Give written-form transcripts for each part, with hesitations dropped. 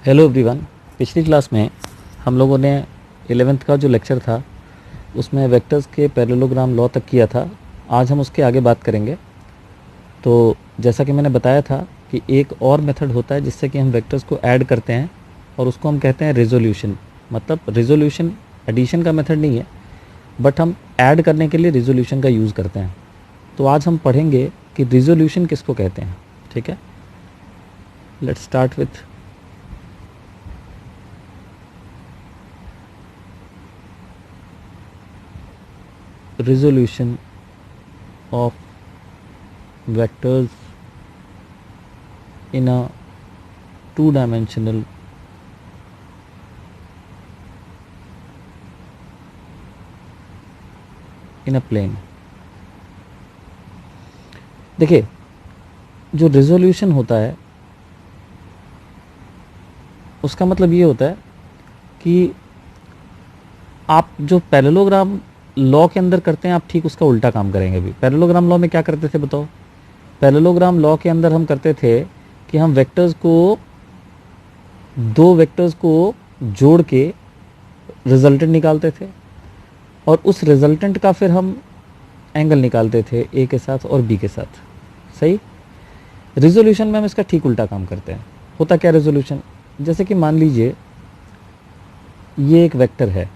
Hello everyone. पिछली class में हम लोगों ने 11th का जो लेक्चर था उसमें वेक्टर्स के पैरेललोग्राम लॉ तक किया था। आज हम उसके आगे बात करेंगे। तो जैसा कि मैंने बताया था कि एक और मेथड होता है जिससे कि हम वेक्टर्स को ऐड करते हैं और उसको हम कहते हैं रिजोल्यूशन। मतलब रिजोल्यूशन एडिशन का मेथड नहीं है, बट हम ऐड करने के लिए रिजोल्यूशन का यूज़ करते हैं। तो आज हम पढ़ेंगे कि रिजोल्यूशन किसको कहते हैं। ठीक है, let's start with resolution of vectors in a two-dimensional plane। देखिए, जो रिजोल्यूशन होता है उसका मतलब ये होता है कि आप जो पैरेललोग्राम लॉ के अंदर करते हैं आप ठीक उसका उल्टा काम करेंगे। अभी पैरेललोग्राम लॉ में क्या करते थे बताओ? पैरेललोग्राम लॉ के अंदर हम करते थे कि हम वेक्टर्स को, दो वेक्टर्स को जोड़ के रिजल्टेंट निकालते थे और उस रिजल्टेंट का फिर हम एंगल निकालते थे ए के साथ और बी के साथ। सही। रिजोल्यूशन में हम इसका ठीक उल्टा काम करते हैं। होता क्या रिजोल्यूशन? जैसे कि मान लीजिए ये एक वेक्टर है,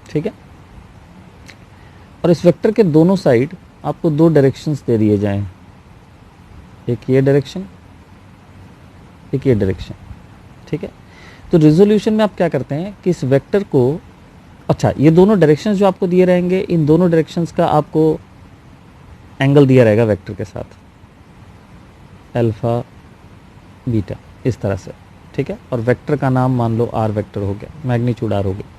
ठीक है, और इस वेक्टर के दोनों साइड आपको दो डायरेक्शंस दे दिए जाएं, एक ये डायरेक्शन, एक ये डायरेक्शन। ठीक है, तो रिजोल्यूशन में आप क्या करते हैं कि इस वेक्टर को, अच्छा, ये दोनों डायरेक्शंस जो आपको दिए रहेंगे, इन दोनों डायरेक्शंस का आपको एंगल दिया रहेगा वेक्टर के साथ, अल्फा बीटा, इस तरह से। ठीक है, और वेक्टर का नाम मान लो आर वेक्टर हो गया, मैग्नीट्यूड आर हो गया।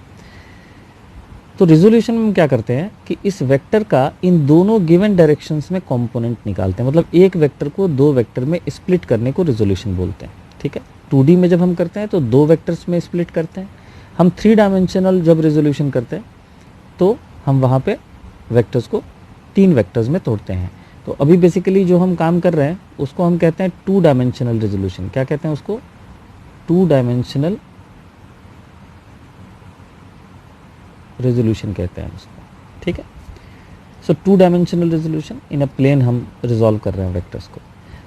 तो रिजोल्यूशन में हम क्या करते हैं कि इस वेक्टर का इन दोनों गिवन डायरेक्शंस में कंपोनेंट निकालते हैं। मतलब एक वेक्टर को दो वेक्टर में स्प्लिट करने को रिजोल्यूशन बोलते हैं। ठीक है, 2D में जब हम करते हैं तो दो वेक्टर्स में स्प्लिट करते हैं। हम 3 डायमेंशनल जब रिजोल्यूशन करते हैं तो हम वहाँ पे वेक्टर्स को 3 वेक्टर्स में तोड़ते हैं। तो अभी बेसिकली जो हम काम कर रहे हैं उसको हम कहते हैं 2 डायमेंशनल रिजोल्यूशन। क्या कहते हैं उसको? 2 डायमेंशनल रेजोल्यूशन कहते हैं उसको। ठीक है, so 2 dimensional resolution in a plane हम रिजॉल्व कर रहे हैं वेक्टर्स को।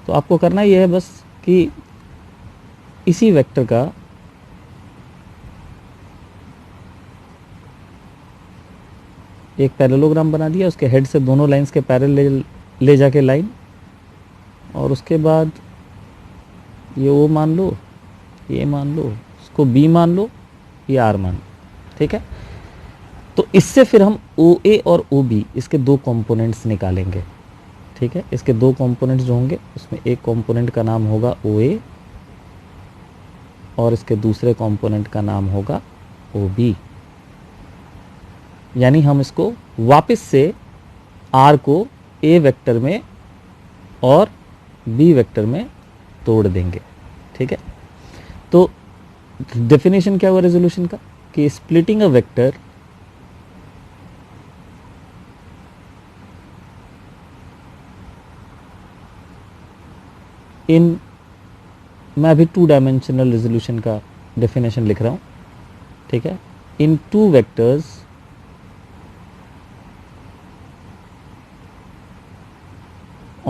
तो आपको करना ये है बस कि इसी वेक्टर का एक पैरेललोग्राम बना दिया, उसके हेड से दोनों लाइंस के पैरेलल ले जाके लाइन, और उसके बाद ये ओ मान लो, ये मान लो, उसको बी मान लो, ये आर मान लो। ठीक है, तो इससे फिर हम ओ ए और ओ बी, इसके दो कंपोनेंट्स निकालेंगे। ठीक है, इसके दो कंपोनेंट्स जो होंगे उसमें एक कंपोनेंट का नाम होगा ओ ए और इसके दूसरे कंपोनेंट का नाम होगा ओ बी। यानी हम इसको वापस से आर को ए वेक्टर में और बी वेक्टर में तोड़ देंगे। ठीक है, तो डेफिनेशन क्या हुआ रेजोल्यूशन का कि स्प्लिटिंग अ वेक्टर इन, मैं अभी 2 डायमेंशनल रेजोल्यूशन का डेफिनेशन लिख रहा हूँ। ठीक है, इन 2 vectors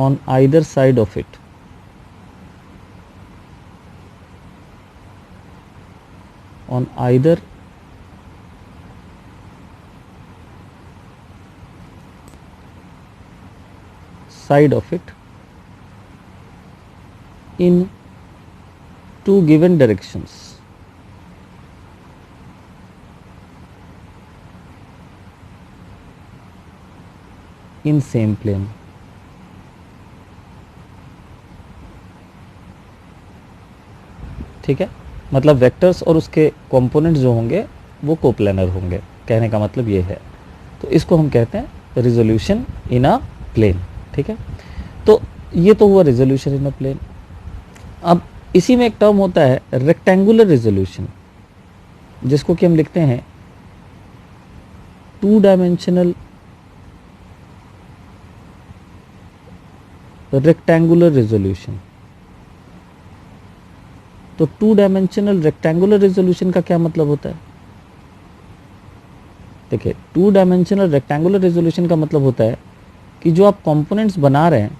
on either side of it, on either side of it in 2 given directions in same plane। ठीक है, मतलब वेक्टर्स और उसके कंपोनेंट्स जो होंगे वो कोप्लानर होंगे। कहने का मतलब ये है। तो इसको हम कहते हैं रिजोल्यूशन इन अ प्लेन। ठीक है, तो ये तो हुआ रिजोल्यूशन इन अ प्लेन। अब इसी में एक टर्म होता है रेक्टेंगुलर रिजोल्यूशन, जिसको कि हम लिखते हैं 2 डायमेंशनल रेक्टेंगुलर रेजोल्यूशन। तो टू डायमेंशनल रेक्टेंगुलर रेजोल्यूशन का क्या मतलब होता है? देखिए, टू डायमेंशनल रेक्टेंगुलर रेजोल्यूशन का मतलब होता है कि जो आप कंपोनेंट्स बना रहे हैं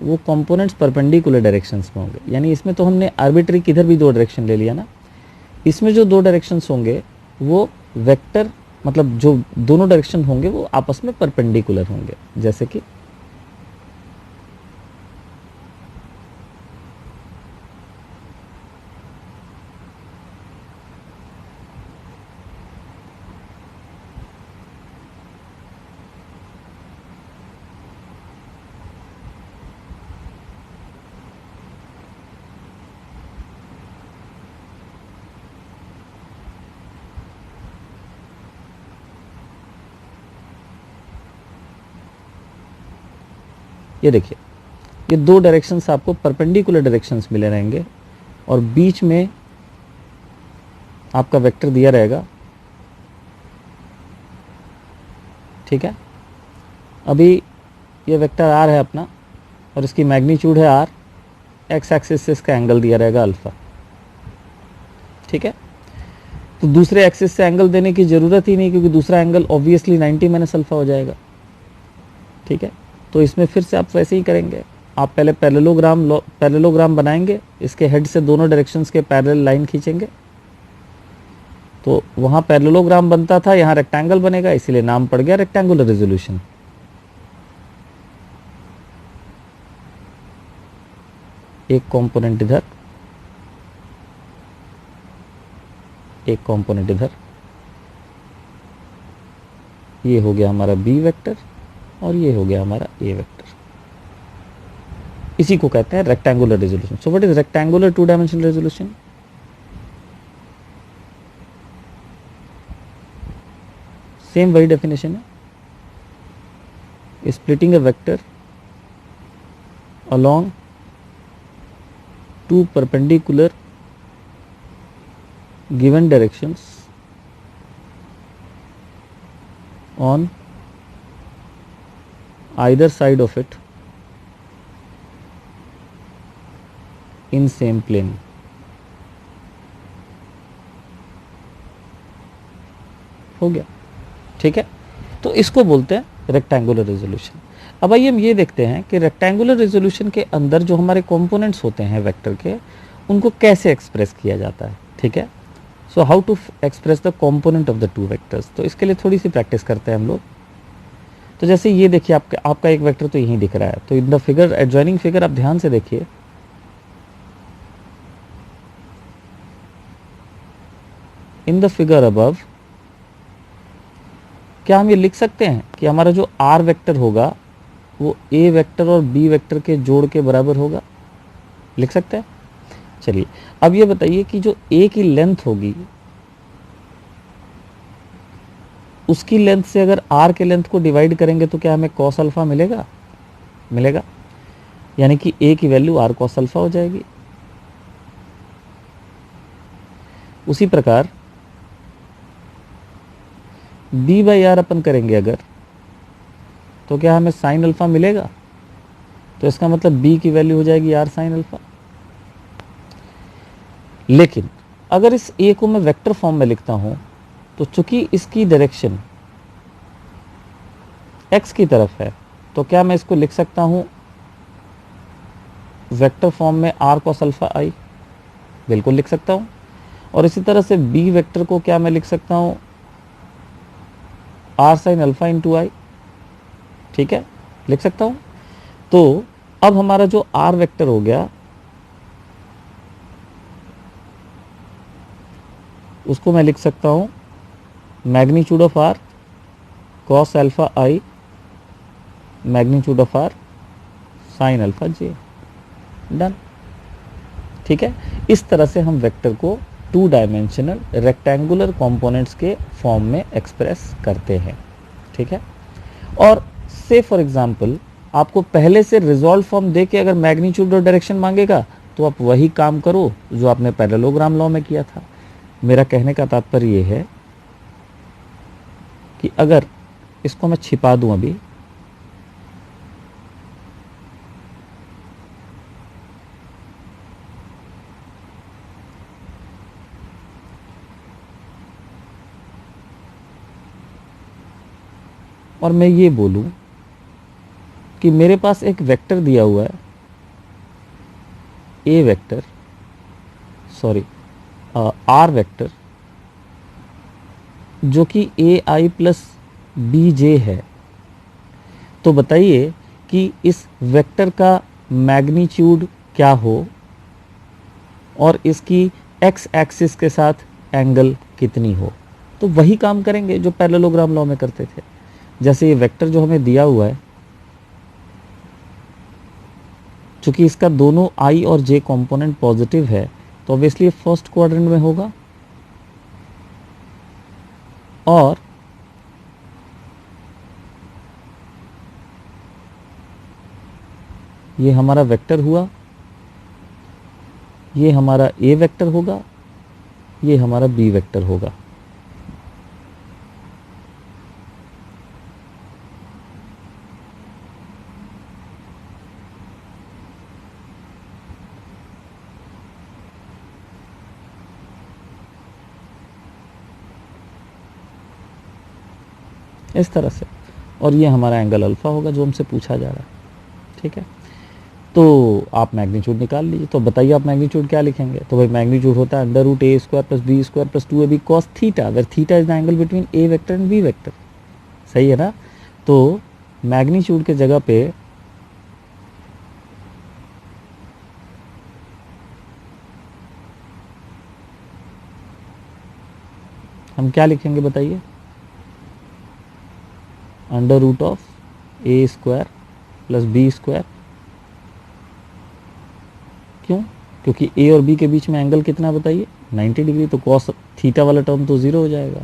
वो कंपोनेंट्स परपेंडिकुलर डायरेक्शंस में होंगे। यानी इसमें तो हमने आर्बिट्री किधर भी दो डायरेक्शन ले लिया ना, इसमें जो दो डायरेक्शंस होंगे वो वेक्टर, मतलब जो दोनों डायरेक्शन होंगे वो आपस में परपेंडिकुलर होंगे। जैसे कि ये देखिए, ये दो डायरेक्शंस आपको परपेंडिकुलर डायरेक्शंस मिले रहेंगे और बीच में आपका वेक्टर दिया रहेगा। ठीक है, अभी ये वेक्टर आर है अपना और इसकी मैग्नीट्यूड है आर, एक्स एक्सिस से इसका एंगल दिया रहेगा अल्फा। ठीक है, तो दूसरे एक्सिस से एंगल देने की ज़रूरत ही नहीं क्योंकि दूसरा एंगल ऑब्वियसली 90 माइनस अल्फा हो जाएगा। ठीक है, तो इसमें फिर से आप वैसे ही करेंगे। आप पहले पैरेललोग्राम बनाएंगे, इसके हेड से दोनों डायरेक्शंस के पैरेलल लाइन खींचेंगे। तो वहाँ पैरेललोग्राम बनता था, यहाँ रेक्टेंगल बनेगा, इसीलिए नाम पड़ गया रेक्टेंगुलर रेजोल्यूशन। एक कंपोनेंट इधर, एक कंपोनेंट इधर, ये हो गया हमारा बी वेक्टर और ये हो गया हमारा ए वेक्टर। इसी को कहते हैं rectangular resolution. So what is rectangular two dimensional resolution? Same वही डेफिनेशन है, splitting a vector along two perpendicular given directions on either side of it in same plane. हो गया, ठीक है। तो इसको बोलते हैं रेक्टेंगुलर रेजोल्यूशन। अब आइए हम ये देखते हैं कि रेक्टेंगुलर रेजोल्यूशन के अंदर जो हमारे कंपोनेंट्स होते हैं वेक्टर के, उनको कैसे एक्सप्रेस किया जाता है। ठीक है, so how to express the component of the two vectors. तो इसके लिए थोड़ी सी प्रैक्टिस करते हैं हम लोग। तो जैसे ये देखिए, आपका एक वेक्टर तो यहीं दिख रहा है। तो in the figure, adjoining figure आप ध्यान से देखिए, इन द फिगर अबव क्या हम ये लिख सकते हैं कि हमारा जो आर वेक्टर होगा वो ए वेक्टर और बी वेक्टर के जोड़ के बराबर होगा? लिख सकते हैं। चलिए अब ये बताइए कि जो ए की लेंथ होगी उसकी लेंथ से अगर आर के लेंथ को डिवाइड करेंगे तो क्या हमें कॉस अल्फा मिलेगा? मिलेगा, यानी कि ए की वैल्यू आर कॉस अल्फा हो जाएगी। उसी प्रकार बी बाई आर अपन करेंगे अगर, तो क्या हमें साइन अल्फा मिलेगा? तो इसका मतलब बी की वैल्यू हो जाएगी आर साइन अल्फा। लेकिन अगर इस ए को मैं वेक्टर फॉर्म में लिखता हूं तो चूंकि इसकी डायरेक्शन एक्स की तरफ है, तो क्या मैं इसको लिख सकता हूं वेक्टर फॉर्म में आर कॉस अल्फा आई? बिल्कुल लिख सकता हूं। और इसी तरह से बी वेक्टर को क्या मैं लिख सकता हूं आर साइन अल्फा इंटू आई? ठीक है, लिख सकता हूं। तो अब हमारा जो आर वेक्टर हो गया उसको मैं लिख सकता हूं magnitude of r cos alpha i magnitude of r sine alpha j. Done, ठीक है। इस तरह से हम वेक्टर को टू डायमेंशनल रेक्टेंगुलर कंपोनेंट्स के फॉर्म में एक्सप्रेस करते हैं। ठीक है, और से फॉर एग्जांपल आपको पहले से रिजॉल्व फॉर्म दे के अगर मैग्नीट्यूड और डायरेक्शन मांगेगा तो आप वही काम करो जो आपने पैरेललोग्राम लॉ में किया था। मेरा कहने का तात्पर्य ये है कि अगर इसको मैं छिपा दूं अभी, और मैं ये बोलूं कि मेरे पास एक वेक्टर दिया हुआ है, ए वेक्टर, सॉरी आर वेक्टर, जो कि ए आई प्लस बी जे है, तो बताइए कि इस वेक्टर का मैग्नीट्यूड क्या हो और इसकी एक्स एक्सिस के साथ एंगल कितनी हो। तो वही काम करेंगे जो पैरेललोग्राम लॉ में करते थे। जैसे ये वेक्टर जो हमें दिया हुआ है, चूंकि इसका दोनों आई और जे कंपोनेंट पॉजिटिव है, तो ऑब्वियसली फर्स्ट क्वाड्रेंट में होगा, और ये हमारा वेक्टर हुआ, ये हमारा ए वेक्टर होगा, ये हमारा बी वेक्टर होगा। इस तरह से, और ये हमारा एंगल अल्फा होगा जो हमसे पूछा जा रहा है। ठीक है, तो आप मैग्नीट्यूड निकाल लीजिए। तो बताइए आप मैग्नीट्यूड क्या लिखेंगे। तो भाई मैग्नीट्यूड होता है under root a square plus b square plus 2ab cos theta, where theta is the angle between a vector and b vector. सही है ना। तो मैग्नीट्यूड के जगह पे हम क्या लिखेंगे बताइए, under root of a square plus b square. क्यों? क्योंकि ए और बी के बीच में एंगल कितना बताइए, 90 डिग्री। तो कॉस थीटा वाला टर्म तो ज़ीरो हो जाएगा।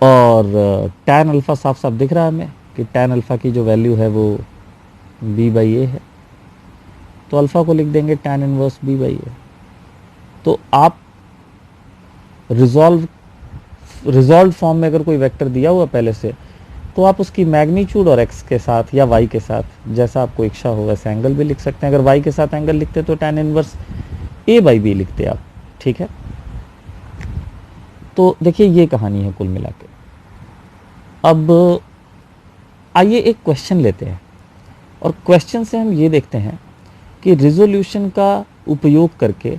और टैन अल्फ़ा साफ साफ दिख रहा है हमें कि टैन अल्फ़ा की जो वैल्यू है वो बी बाई ए है। तो अल्फ़ा को लिख देंगे टैन इनवर्स बी बाई ए। तो आप रिजॉल्व फॉर्म में अगर कोई वेक्टर दिया हुआ पहले से, तो आप उसकी मैग्नीट्यूड और एक्स के साथ या वाई के साथ जैसा आपको इच्छा हो वैसे एंगल भी लिख सकते हैं। अगर वाई के साथ एंगल लिखते तो tan inverse a by b लिखते आप। ठीक है, तो देखिए ये कहानी है कुल मिला के। अब आइए एक क्वेश्चन लेते हैं, और क्वेश्चन से हम ये देखते हैं कि रिजोल्यूशन का उपयोग करके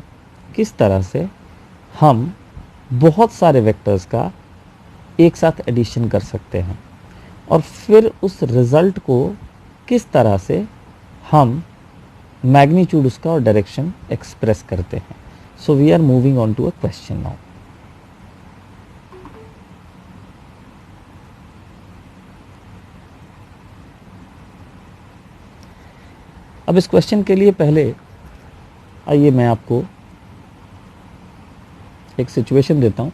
किस तरह से हम बहुत सारे वेक्टर्स का एक साथ एडिशन कर सकते हैं, और फिर उस रिज़ल्ट को किस तरह से हम मैग्नीट्यूड उसका और डायरेक्शन एक्सप्रेस करते हैं। So we are moving on to a question now. अब इस क्वेश्चन के लिए पहले आइए मैं आपको एक सिचुएशन देता हूं।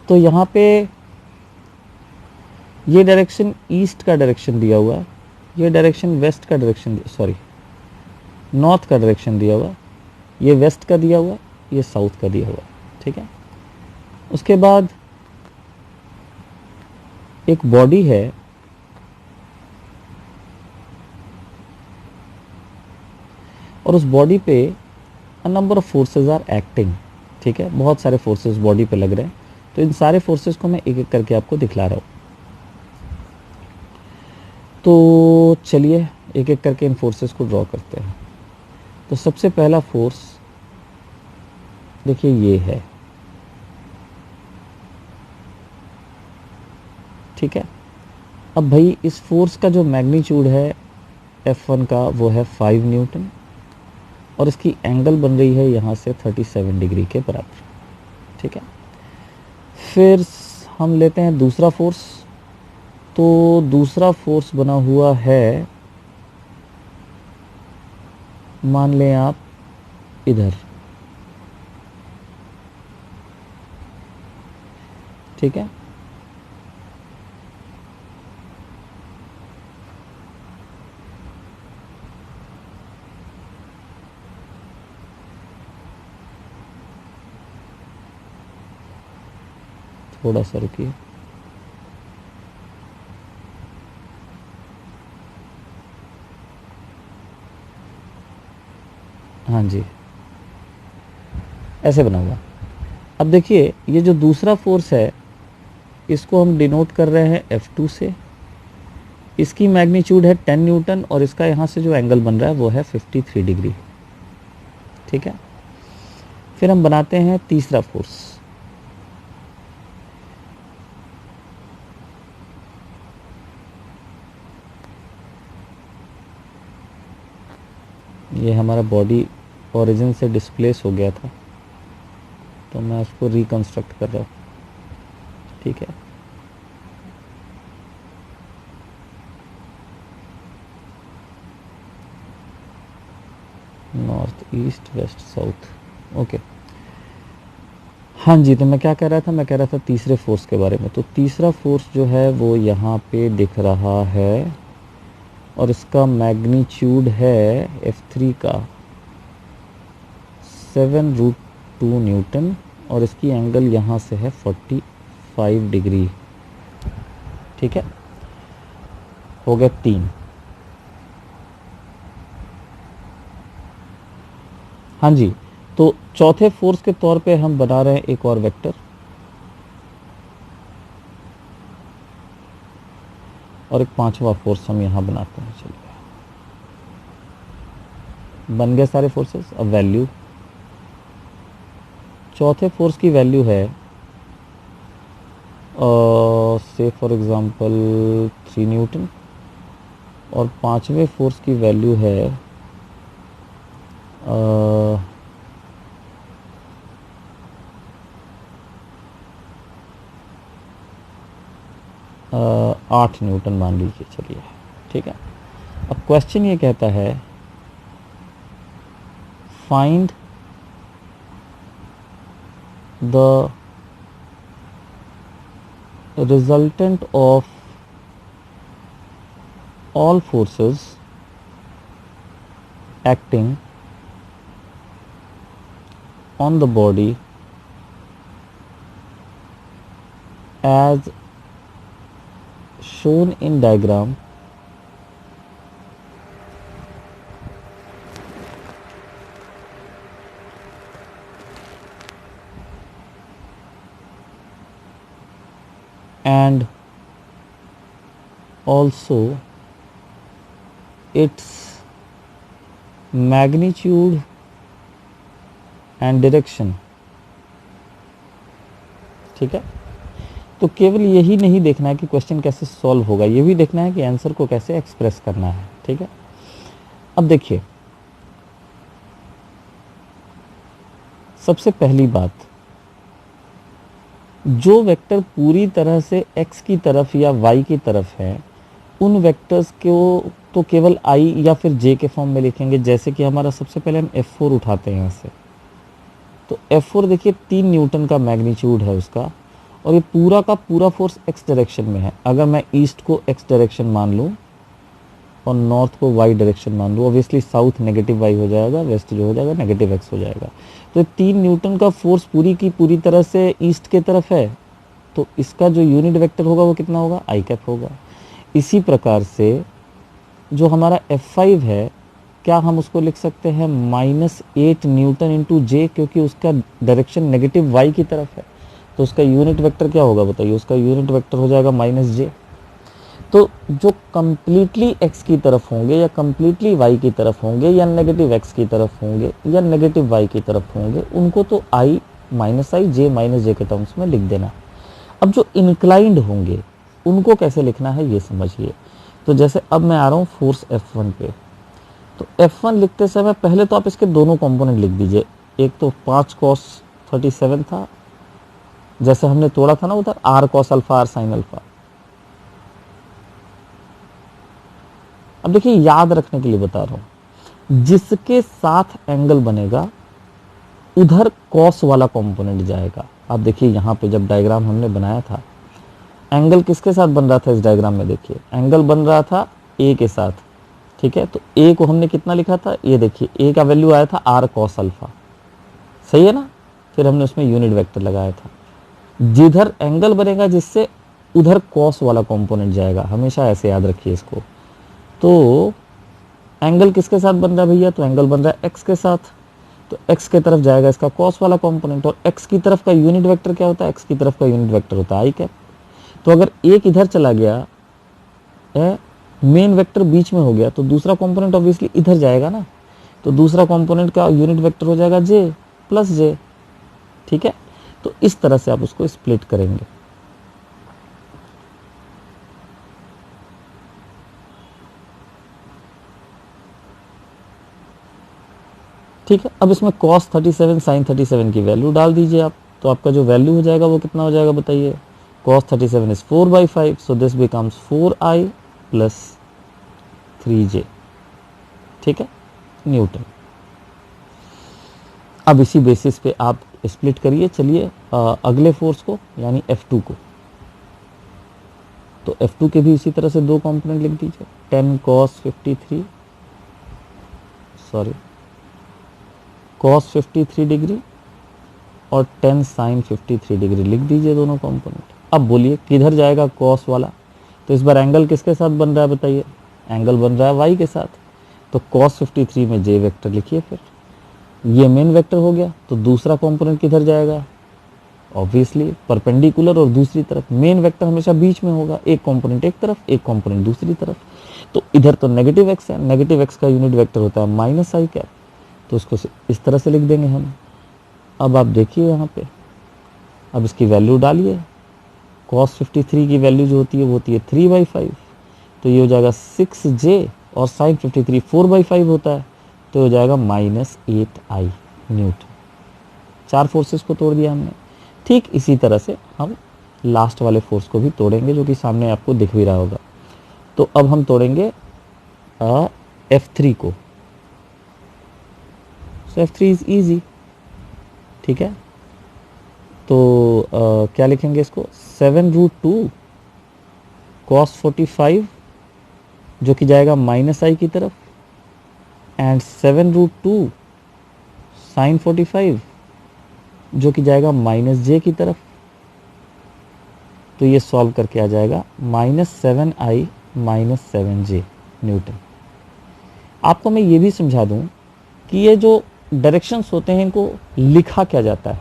तो यहाँ पे ये डायरेक्शन ईस्ट का डायरेक्शन दिया हुआ है, ये डायरेक्शन वेस्ट का डायरेक्शन, सॉरी नॉर्थ का डायरेक्शन दिया हुआ, ये वेस्ट का दिया हुआ, ये साउथ का दिया हुआ। ठीक है, उसके बाद एक बॉडी है, और उस बॉडी पे a number of forces are acting. ठीक है, बहुत सारे फोर्सेस बॉडी पे लग रहे हैं। तो इन सारे फोर्सेस को मैं एक एक करके आपको दिखला रहा हूँ। तो चलिए एक एक करके इन फोर्सेस को ड्रॉ करते हैं। तो सबसे पहला फोर्स देखिए ये है। ठीक है, अब भाई इस फोर्स का जो मैग्नीट्यूड है F1 का वो है 5 न्यूटन, और इसकी एंगल बन रही है यहाँ से 37 डिग्री के बराबर। ठीक है, फिर हम लेते हैं दूसरा फोर्स। तो दूसरा फोर्स बना हुआ है, मान लें आप इधर। ठीक है, थोड़ा सा रुकिए। हाँ जी, ऐसे बना हुआ। अब देखिए ये जो दूसरा फोर्स है इसको हम डिनोट कर रहे हैं F2 से, इसकी मैग्नीट्यूड है 10 न्यूटन और इसका यहाँ से जो एंगल बन रहा है वो है 53 डिग्री। ठीक है, फिर हम बनाते हैं तीसरा फोर्स। ये हमारा बॉडी ओरिजिन से डिस्प्लेस हो गया था तो मैं उसको रिकंस्ट्रक्ट कर रहा हूँ। ठीक है, north east west south. Okay, हाँ जी, तो मैं क्या कह रहा था, मैं कह रहा था तीसरे फोर्स के बारे में। तो तीसरा फोर्स जो है वो यहाँ पे दिख रहा है और इसका मैग्नीट्यूड है F3 का 7√2 न्यूटन और इसकी एंगल यहाँ से है 45 डिग्री। ठीक है, हो गया 3। हाँ जी, तो चौथे फोर्स के तौर पे हम बना रहे हैं एक और वेक्टर, और एक पांचवा फोर्स हम यहां बनाते हैं। चलिए, बन गए सारे फोर्सेस। अब वैल्यू, चौथे फोर्स की वैल्यू है से फॉर एग्जांपल 3 न्यूटन और पांचवें फोर्स की वैल्यू है 8 न्यूटन मान लीजिए। चलिए, ठीक है। अब क्वेश्चन ये कहता है find the resultant of all forces acting on the body as shown in diagram and also its magnitude and direction। ठीक है, तो केवल यही नहीं देखना है कि क्वेश्चन कैसे सॉल्व होगा, ये भी देखना है कि आंसर को कैसे एक्सप्रेस करना है। ठीक है, अब देखिए, सबसे पहली बात, जो वेक्टर पूरी तरह से x की तरफ या y की तरफ है उन वेक्टर्स को तो केवल i या फिर j के फॉर्म में लिखेंगे। जैसे कि हमारा सबसे पहले हम F4 उठाते हैं यहाँ से, तो F4 देखिए 3 न्यूटन का मैग्नीट्यूड है उसका, और ये पूरा का पूरा फोर्स x डायरेक्शन में है। अगर मैं ईस्ट को x डायरेक्शन मान लूँ और नॉर्थ को y डायरेक्शन मान लूँ, ऑब्वियसली साउथ नेगेटिव y हो जाएगा, वेस्ट जो हो जाएगा नेगेटिव x हो जाएगा। तो 3 न्यूटन का फोर्स पूरी की पूरी तरह से ईस्ट के तरफ है, तो इसका जो यूनिट वेक्टर होगा वो कितना होगा, i कैप होगा। इसी प्रकार से जो हमारा F5 है, क्या हम उसको लिख सकते हैं -8 न्यूटन इंटू जे, क्योंकि उसका डायरेक्शन नेगेटिव y की तरफ है, तो उसका यूनिट वेक्टर क्या होगा बताइए, उसका यूनिट वेक्टर हो जाएगा -j। तो जो कम्प्लीटली x की तरफ होंगे या कम्प्लीटली y की तरफ होंगे या नेगेटिव x की तरफ होंगे या नेगेटिव y की तरफ होंगे, उनको तो i j के टर्म्स में लिख देना। अब जो इंक्लाइंड होंगे उनको कैसे लिखना है ये समझिए। तो जैसे अब मैं आ रहा हूँ फोर्स F1 पे, तो F1 लिखते समय पहले तो आप इसके दोनों कंपोनेंट लिख दीजिए। एक तो 5 cos 37 था, जैसे हमने तोड़ा था ना उधर, r cos alpha r sin alpha. अब देखिए, याद रखने के लिए बता रहा हूं, जिसके साथ एंगल बनेगा उधर कॉस वाला कंपोनेंट जाएगा। आप देखिए यहाँ पे जब डायग्राम हमने बनाया था, एंगल किसके साथ बन रहा था इस डायग्राम में, देखिए एंगल बन रहा था ए के साथ। ठीक है, तो ए को हमने कितना लिखा था, ये देखिए ए का वैल्यू आया था r cos अल्फा, सही है ना। फिर हमने उसमें यूनिट वेक्टर लगाया था, जिधर एंगल बनेगा जिससे उधर कॉस वाला कंपोनेंट जाएगा, हमेशा ऐसे याद रखिए इसको। तो एंगल किसके साथ बन रहा है भैया, तो एंगल बन रहा है x के साथ, तो x के तरफ जाएगा इसका कॉस वाला कंपोनेंट, और x की तरफ का यूनिट वेक्टर क्या होता है, x की तरफ का यूनिट वेक्टर होता है आई कैप। तो अगर एक इधर चला गया, मेन वेक्टर बीच में हो गया, तो दूसरा कंपोनेंट ऑब्वियसली इधर जाएगा ना, तो दूसरा कंपोनेंट का यूनिट वेक्टर हो जाएगा j प्लस j। ठीक है, तो इस तरह से आप उसको स्प्लिट करेंगे। ठीक है, अब इसमें cos 37 sin 37 की वैल्यू डाल दीजिए आप, तो आपका जो वैल्यू हो जाएगा वो कितना हो जाएगा बताइए। cos 37 is 4/5, so this becomes 4i plus 3j। ठीक है, न्यूटन। अब इसी बेसिस पे आप स्प्लिट करिए। चलिए अगले फोर्स को यानी F2 को, तो F2 के भी इसी तरह से दो कंपोनेंट लिख दीजिए, 10 cos 53 cos 53 डिग्री और 10 sin 53 डिग्री लिख दीजिए दोनों कंपोनेंट। अब बोलिए किधर जाएगा cos वाला, तो इस बार एंगल किसके साथ बन रहा है बताइए, एंगल बन रहा है y के साथ, तो cos 53 में j वेक्टर लिखिए। फिर ये मेन वेक्टर हो गया, तो दूसरा कंपोनेंट किधर जाएगा, ऑब्वियसली परपेंडिकुलर और दूसरी तरफ। मेन वेक्टर हमेशा बीच में होगा, एक कंपोनेंट एक तरफ एक कंपोनेंट दूसरी तरफ। तो इधर तो नेगेटिव x है, नेगेटिव x का यूनिट वेक्टर होता है माइनस आई कैप, तो उसको इस तरह से लिख देंगे हम। अब आप देखिए यहाँ पे, अब इसकी वैल्यू डालिए, cos 53 की वैल्यू जो होती है वो होती है 3/5, तो ये हो जाएगा 6j, और sin 53 4/5 होता है, तो हो जाएगा -8i न्यूटन। चार फोर्सेस को तोड़ दिया हमने। ठीक इसी तरह से हम लास्ट वाले फोर्स को भी तोड़ेंगे, जो कि सामने आपको दिख भी रहा होगा। तो अब हम तोड़ेंगे F3 को। सो F3 इज ईजी। ठीक है, तो क्या लिखेंगे इसको, 7√2 cos 45 जो कि जाएगा -i की तरफ, एंड 7√2 sin 45 जो कि जाएगा -j की तरफ। तो ये सॉल्व करके आ जाएगा -7i -7j न्यूटन। आपको मैं ये भी समझा दूं कि ये जो डायरेक्शंस होते हैं इनको लिखा क्या जाता है।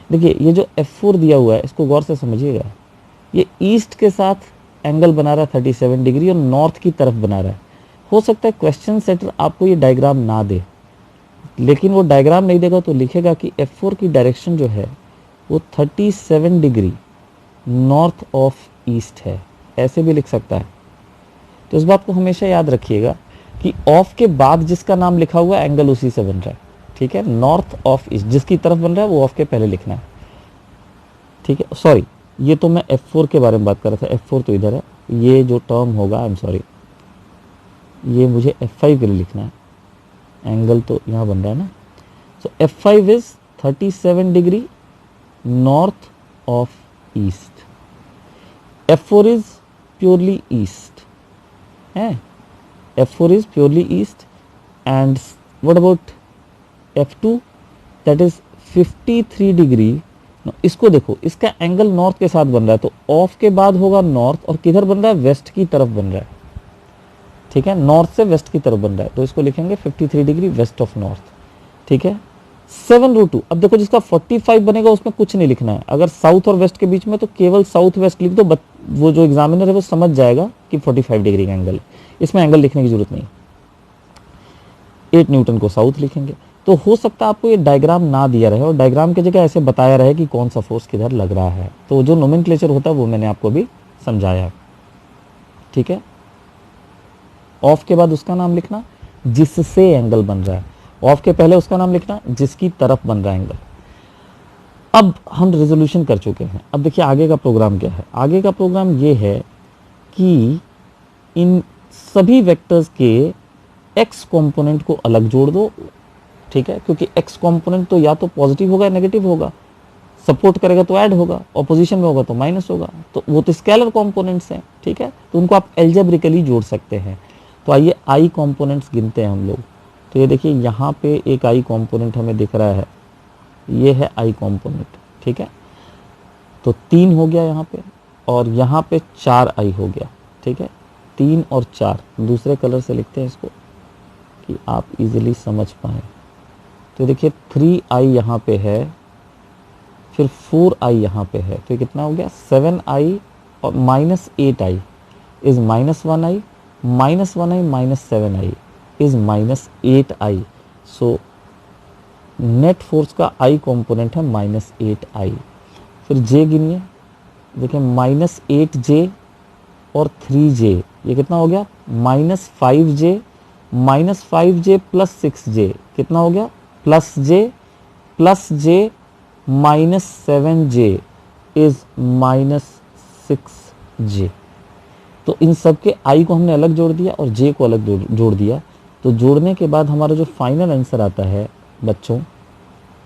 देखिए ये जो F4 दिया हुआ है इसको गौर से समझिएगा, ये ईस्ट के साथ एंगल बना रहा है 37 डिग्री और नॉर्थ की तरफ बना रहा है। हो सकता है क्वेश्चन सेटर आपको ये डायग्राम ना दे, लेकिन वो डायग्राम नहीं देगा तो लिखेगा कि F4 की डायरेक्शन जो है वो 37 डिग्री नॉर्थ ऑफ ईस्ट है, ऐसे भी लिख सकता है। तो इस बात को हमेशा याद रखिएगा कि ऑफ के बाद जिसका नाम लिखा हुआ है एंगल उसी से बन रहा है। ठीक है, नॉर्थ ऑफ ईस्ट जिसकी तरफ बन रहा है वो ऑफ के पहले लिखना है। ठीक है, सॉरी ये तो मैं F4 के बारे में बात कर रहा था, F4 तो इधर है, ये जो टर्म होगा आई एम सॉरी, ये मुझे F5 के लिए लिखना है, एंगल तो यहाँ बन रहा है ना। सो F5 is 37 degree north of east, F4 is purely east है, F4 is purely east, and what about F2 that is 53 degree. इसको देखो, इसका एंगल नॉर्थ के साथ बन रहा है, तो ऑफ के बाद होगा नॉर्थ, और किधर बन रहा है, वेस्ट की तरफ बन रहा है। ठीक है, नॉर्थ से वेस्ट की तरफ बन रहा है, तो इसको लिखेंगे 53 डिग्री वेस्ट ऑफ नॉर्थ। ठीक है, 7√2। अब देखो जिसका 45 बनेगा उसमें कुछ नहीं लिखना है, अगर साउथ और वेस्ट के बीच में तो केवल साउथ वेस्ट लिख दो, वो जो एग्जामिनर है वो समझ जाएगा कि 45 डिग्री का एंगल है, इसमें एंगल लिखने की जरूरत नहीं। 8 न्यूटन को साउथ लिखेंगे। तो हो सकता है आपको ये डायग्राम ना दिया रहे और डायग्राम की जगह ऐसे बताया रहे कि कौन सा फोर्स किधर लग रहा है, तो जो नोमेनक्लेचर होता है वो मैंने आपको भी समझाया। ठीक है, ऑफ के बाद उसका नाम लिखना जिससे एंगल बन रहा है, ऑफ के पहले उसका नाम लिखना जिसकी तरफ बन रहा है एंगल। अब हम रेजोल्यूशन कर चुके हैं, अब देखिए आगे का प्रोग्राम क्या है। आगे का प्रोग्राम ये है कि इन सभी वेक्टर्स के x कंपोनेंट को अलग जोड़ दो। ठीक है, क्योंकि x कंपोनेंट तो या तो पॉजिटिव होगा या नेगेटिव होगा, सपोर्ट करेगा तो ऐड होगा, ऑपोजिशन में होगा तो माइनस होगा, तो वो तो स्केलर कंपोनेंट्स हैं। ठीक है, तो उनको आप एल्जेब्रिकली जोड़ सकते हैं। तो आइए आई कंपोनेंट्स गिनते हैं हम लोग। तो ये देखिए यहाँ पे एक आई कंपोनेंट हमें दिख रहा है, ये है आई कंपोनेंट। ठीक है, तो 3 हो गया यहाँ पे, और यहाँ पे 4 आई हो गया। ठीक है, 3 और 4 दूसरे कलर से लिखते हैं इसको कि आप इजीली समझ पाए। तो देखिए 3i यहाँ पे है, फिर 4i यहाँ पे है, तो ये कितना हो गया 7i और minus 8i is minus 1i, minus 1i minus 7i is minus 8i। So net force का i कंपोनेंट है माइनस 8i। फिर j गिनिए, देखिए माइनस 8j और 3j, ये कितना हो गया minus 5j, minus 5j plus 6j कितना हो गया plus j minus 7j is minus 6j। तो इन सब के i को हमने अलग जोड़ दिया और j को अलग जोड़ दिया। तो जोड़ने के बाद हमारा जो फाइनल आंसर आता है बच्चों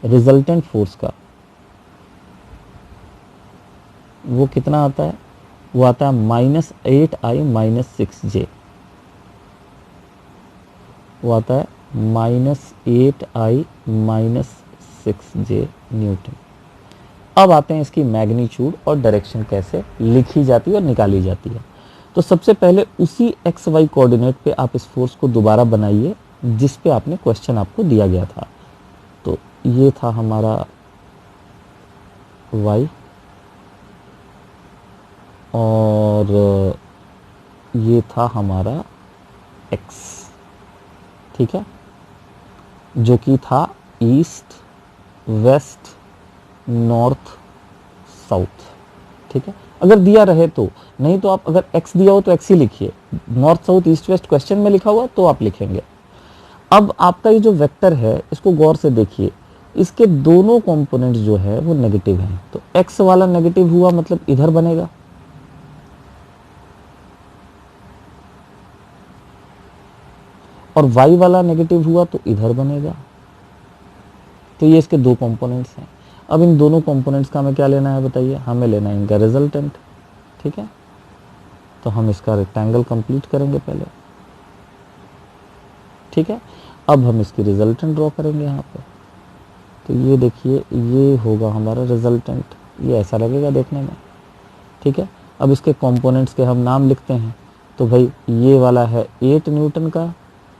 रिजल्टेंट फोर्स का, वो कितना आता है, वो आता है माइनस 8i माइनस 6j, वो आता है minus 8i minus 6j Newton. अब आते हैं इसकी मैग्नीट्यूड और डायरेक्शन कैसे लिखी जाती है और निकाली जाती है। तो सबसे पहले उसी एक्स वाई कोऑर्डिनेट पे आप इस फोर्स को दोबारा बनाइए जिस पे आपने क्वेश्चन आपको दिया गया था। तो ये था हमारा y और ये था हमारा x, ठीक है, जो कि था ईस्ट वेस्ट नॉर्थ साउथ, ठीक है। अगर दिया रहे तो, नहीं तो आप अगर x दिया हो तो x ही लिखिए, north south east west question में लिखा हुआ तो आप लिखेंगे। अब आपका ये जो वेक्टर है इसको गौर से देखिए, इसके दोनों कंपोनेंट्स जो है वो नेगेटिव हैं, तो x वाला नेगेटिव हुआ मतलब इधर बनेगा, और y वाला नेगेटिव हुआ तो इधर बनेगा। तो ये इसके दो कंपोनेंट्स हैं। अब इन दोनों कंपोनेंट्स का हमें क्या लेना है बताइए, हमें लेना है इनका रिजल्टेंट, ठीक है। तो हम इसका रेक्टेंगल कंप्लीट करेंगे पहले, ठीक है। अब हम इसकी रिजल्टेंट ड्रॉ करेंगे यहाँ पे। तो ये देखिए ये होगा हमारा रिजल्टेंट, ये ऐसा लगेगा देखने में, ठीक है। अब इसके कंपोनेंट्स के हम नाम लिखते हैं। तो भाई ये वाला है 8 न्यूटन का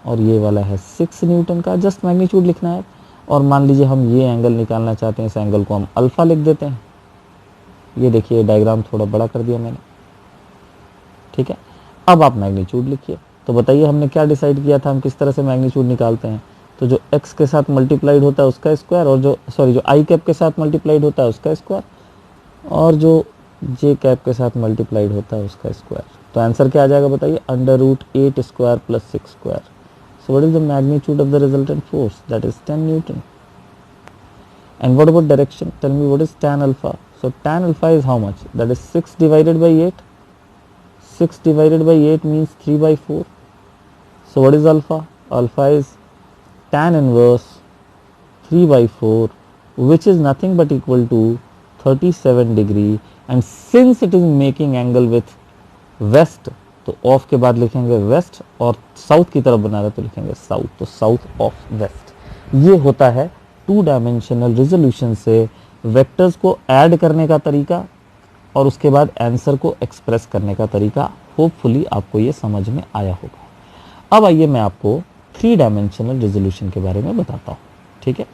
और ये वाला है 6 न्यूटन का, जस्ट मैग्नीट्यूड लिखना है। और मान लीजिए हम ये एंगल निकालना चाहते हैं, इस एंगल को हम अल्फ़ा लिख देते हैं। ये देखिए डायग्राम थोड़ा बड़ा कर दिया मैंने, ठीक है। अब आप मैग्नीट्यूड लिखिए। तो बताइए हमने क्या डिसाइड किया था, हम किस तरह से मैग्नीट्यूड निकालते हैं। तो जो x के साथ मल्टीप्लाइड होता है उसका स्क्वायर, और जो जो i कैप के साथ मल्टीप्लाइड होता है उसका स्क्वायर, और जो j कैप के साथ मल्टीप्लाइड होता है उसका स्क्वायर। तो आंसर क्या आ जाएगा बताइए, √8 square plus 6 square. So what is the magnitude of the resultant force? That is 10 Newton. And what about direction? Tell me what is tan alpha? So tan alpha is how much? That is 6 divided by 8. 6 divided by 8 means 3 by 4. So what is alpha? Alpha is tan inverse 3 by 4, which is nothing but equal to 37 degree. And since it is making angle with west, तो of के बाद लिखेंगे waste, और south की तरफ बना रहे तो लिखेंगे साउथ, तो साउथ ऑफ वेस्ट। ये होता है 2 डायमेंशनल रिजोल्यूशन से वेक्टर्स को ऐड करने का तरीका और उसके बाद आंसर को एक्सप्रेस करने का तरीका। होपफुली आपको ये समझ में आया होगा। अब आइए मैं आपको 3 डायमेंशनल रिजोल्यूशन के बारे में बताता हूँ, ठीक है।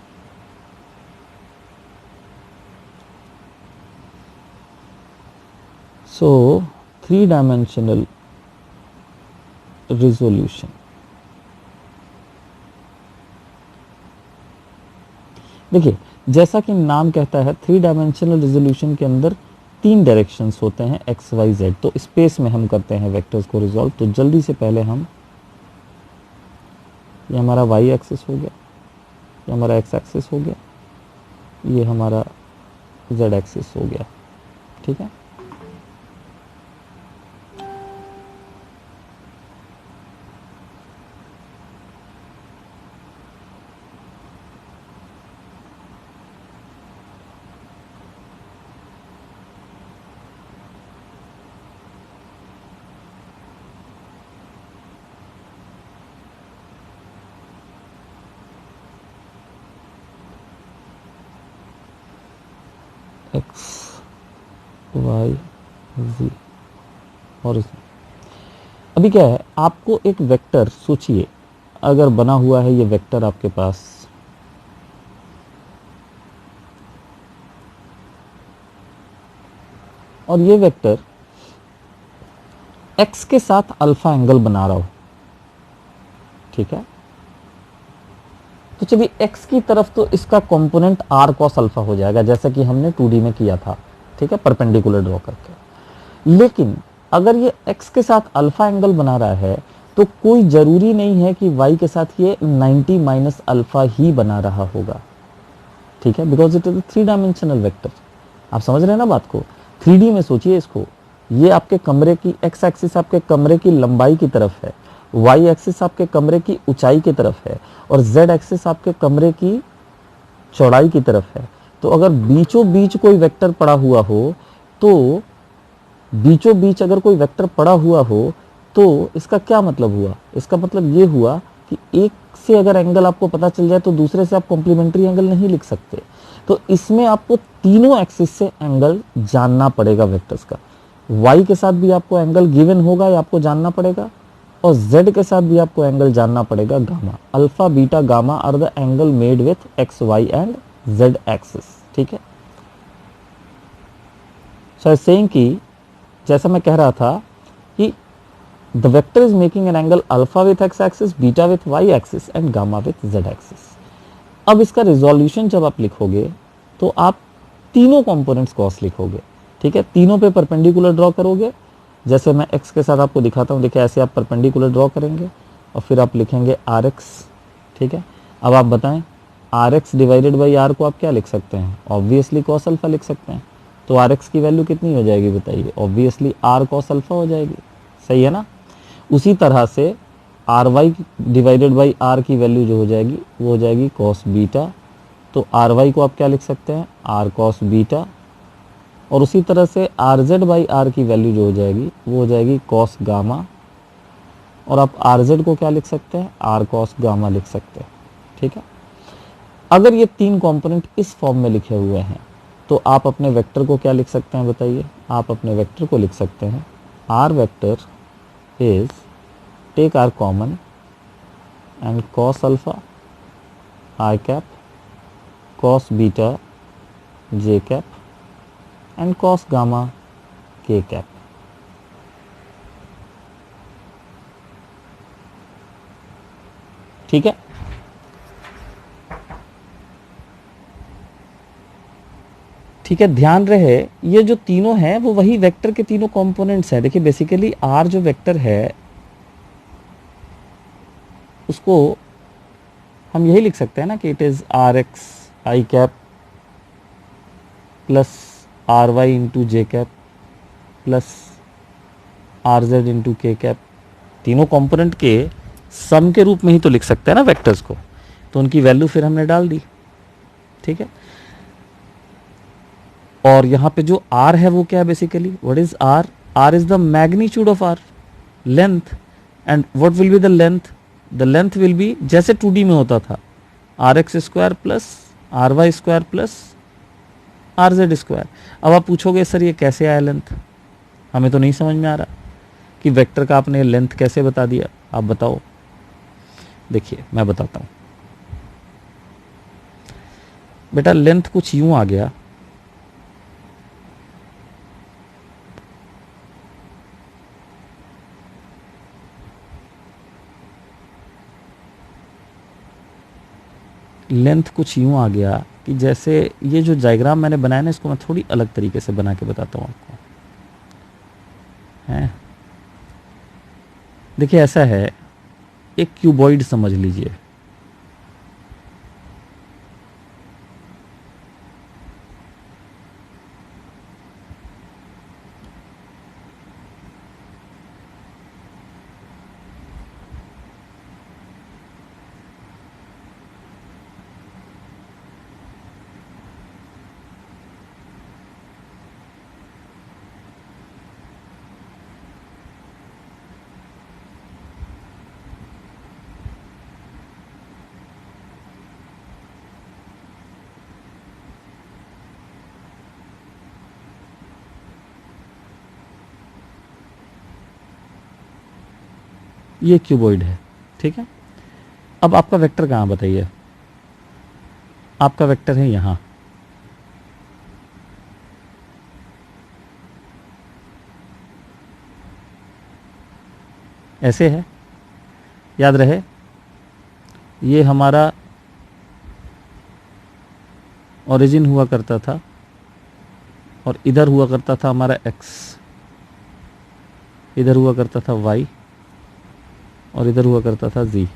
सो 3 डायमेंशनल रिजोल्यूशन, देखिए जैसा कि नाम कहता है 3 डायमेंशनल रिजोल्यूशन के अंदर 3 डायरेक्शंस होते हैं एक्स वाई जेड। तो स्पेस में हम करते हैं वेक्टर्स को रिजॉल्व। तो जल्दी से पहले हम, ये हमारा वाई एक्सिस हो गया, ये हमारा एक्स एक्सिस हो गया, ये हमारा जेड एक्सिस हो गया, ठीक है। एक्स वाई जी और अभी क्या है, आपको एक वेक्टर सोचिए, अगर बना हुआ है ये वेक्टर आपके पास और ये वेक्टर x के साथ अल्फा एंगल बना रहा हो, ठीक है, तो चलिए x की तरफ तो इसका कंपोनेंट r cos अल्फा हो जाएगा, जैसा कि हमने 2D में किया था, ठीक है, परपेंडिकुलर ड्रॉ करके। लेकिन अगर ये x के साथ अल्फा एंगल बना रहा है तो कोई जरूरी नहीं है कि y के साथ ये 90 माइनस अल्फा ही बना रहा होगा, ठीक है, because it is 3 dimensional vector. आप समझ रहे हैं ना बात को? 3D में सोचिए इसको, ये आपके कमरे की x एक्सिस आपके कमरे की लंबाई की तरफ है, y एक्सिस आपके कमरे की ऊंचाई की तरफ है, और z एक्सिस आपके कमरे की चौड़ाई की तरफ है। तो अगर बीचों बीच कोई वेक्टर पड़ा हुआ हो, तो बीचों बीच अगर कोई वेक्टर पड़ा हुआ हो तो इसका क्या मतलब हुआ? इसका मतलब ये हुआ कि एक से अगर एंगल आपको पता चल जाए तो दूसरे से आप कॉम्प्लीमेंट्री एंगल नहीं लिख सकते। तो इसमें आपको तीनों एक्सिस से एंगल जानना पड़ेगा वेक्टर्स का। y के साथ भी आपको एंगल गिवन होगा, ये आपको जानना पड़ेगा, और z के साथ भी आपको एंगल जानना पड़ेगा, gamma. Alpha beta gamma are the angle made with x y and z axis, ठीक है। सो आई सेइंग कि जैसा मैं कह रहा था कि the vector is making an angle alpha with x axis, beta with y axis and gamma with z axis. अब इसका रिजोल्यूशन जब आप लिखोगे तो आप तीनों कंपोनेंट्स कॉस लिखोगे, ठीक है, तीनों पे परपेंडिकुलर ड्रॉ करोगे। जैसे मैं x के साथ आपको दिखाता हूँ, देखिए ऐसे आप परपेंडिकुलर ड्रॉ करेंगे और फिर आप लिखेंगे rx, ठीक है। अब आप बताएं rx डिवाइडेड बाई r को आप क्या लिख सकते हैं? ऑब्वियसली कॉस अल्फा लिख सकते हैं। तो rx की वैल्यू कितनी हो जाएगी बताइए? ऑब्वियसली r कॉस अल्फा हो जाएगी, सही है ना। उसी तरह से ry डिवाइडेड बाई r की वैल्यू जो हो जाएगी वो हो जाएगी कॉस बीटा। तो ry को आप क्या लिख सकते हैं? r cos beta. और उसी तरह से rz बाई r की वैल्यू जो हो जाएगी वो हो जाएगी कॉस गामा। और आप rz को क्या लिख सकते हैं? r कॉस गामा लिख सकते हैं, ठीक है। अगर ये तीन कंपोनेंट इस फॉर्म में लिखे हुए हैं तो आप अपने वेक्टर को क्या लिख सकते हैं बताइए? आप अपने वेक्टर को लिख सकते हैं r vector is, take r common and cos alpha i cap, cos beta j cap and cos gamma k cap. ठीक है, ठीक है, ध्यान रहे ये जो तीनों हैं वो वही वेक्टर के तीनों कंपोनेंट्स हैं। देखिए बेसिकली r जो वेक्टर है उसको हम यही लिख सकते हैं ना कि it is r x i cap plus r y into j cap plus r z into k cap. तीनों कंपोनेंट के सम के रूप में ही तो लिख सकते हैं ना वेक्टर्स को। तो उनकी वैल्यू फिर हमने डाल दी, ठीक है। और यहाँ पे जो r है वो क्या है basically? What is r? r is the magnitude of r, length. And what will be the length? The length will be जैसे 2D में होता था r x square plus r y square plus r z square. अब आप पूछोगे sir ये कैसे आया लेंथ? हमें तो नहीं समझ में आ रहा कि वेक्टर का आपने लेंथ कैसे बता दिया, आप बताओ। देखिए मैं बताता हूँ बेटा, लेंथ कुछ यूं आ गया, लेंथ कुछ यूं आ गया कि जैसे ये जो डायग्राम मैंने बनाया ना इसको मैं थोड़ी अलग तरीके से बना के बताता हूँ आपको, हैं। देखिए ऐसा है, एक क्यूबॉइड समझ लीजिए, ये क्यूबॉइड है, ठीक है। अब आपका वेक्टर कहाँ बताइए? आपका वेक्टर है यहाँ, ऐसे है, याद रहे ये हमारा ओरिजिन हुआ करता था और इधर हुआ करता था हमारा x, इधर हुआ करता था y और इधर हुआ करता था z।